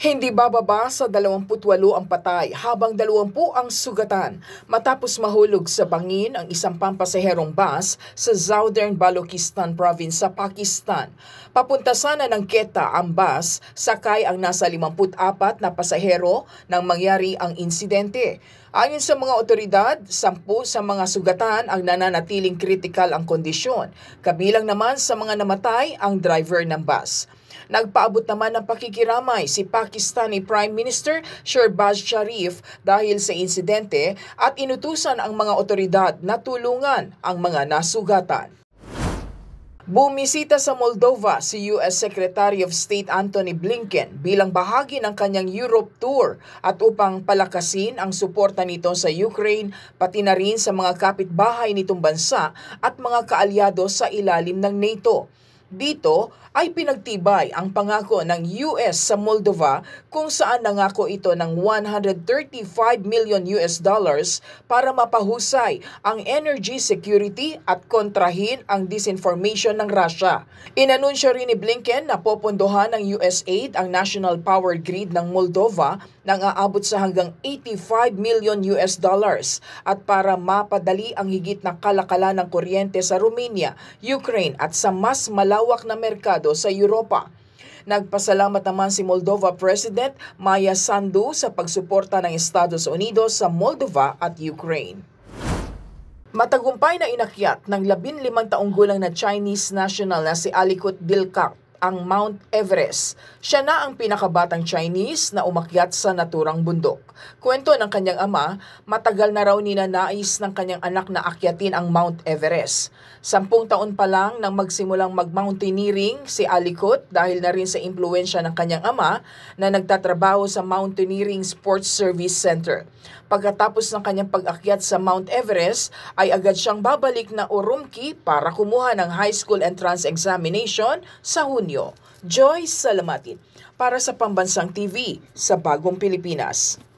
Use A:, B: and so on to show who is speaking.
A: Hindi bababa sa 28 ang patay habang 20 ang sugatan matapos mahulog sa bangin ang isang pampasaherong bus sa Southern Balochistan Province sa Pakistan. Papunta sana ng Quetta ang bus, sakay ang nasa 54 na pasahero nang mangyari ang insidente. Ayon sa mga otoridad, 10 sa mga sugatan ang nananatiling kritikal ang kondisyon. Kabilang naman sa mga namatay ang driver ng bus. Nagpaabot naman ng pakikiramay si Pakistani Prime Minister Shehbaz Sharif dahil sa insidente at inutusan ang mga otoridad na tulungan ang mga nasugatan. Bumisita sa Moldova si U.S. Secretary of State Antony Blinken bilang bahagi ng kanyang Europe tour at upang palakasin ang suporta nito sa Ukraine pati na rin sa mga kapitbahay nitong bansa at mga kaalyado sa ilalim ng NATO. Dito ay pinagtibay ang pangako ng US sa Moldova kung saan nangako ito ng $135 million para mapahusay ang energy security at kontrahin ang disinformation ng Russia. Inanunsyo rin ni Blinken na popondohan ng US aid ang national power grid ng Moldova nang aabot sa hanggang $85 million at para mapadali ang higit na kalakalan ng kuryente sa Romania, Ukraine at sa mas malawak na merkado sa Europa. Nagpasalamat naman si Moldova President Maya Sandu sa pagsuporta ng Estados Unidos sa Moldova at Ukraine. Matagumpay na inakyat ng 15 taong gulang na Chinese national na si Alikut Dilkak ang Mount Everest. Siya na ang pinakabatang Chinese na umakyat sa naturang bundok. Kwento ng kanyang ama, matagal na raw ninanais ng kanyang anak na akyatin ang Mount Everest. 10 taon pa lang nang magsimulang mag-mountaineering si Alikut dahil na rin sa impluensya ng kanyang ama na nagtatrabaho sa Mountaineering Sports Service Center. Pagkatapos ng kanyang pag-akyat sa Mount Everest, ay agad siyang babalik na Urumqi para kumuha ng high school entrance examination sa Hunyo. Joy Salamatin para sa Pambansang TV sa Bagong Pilipinas.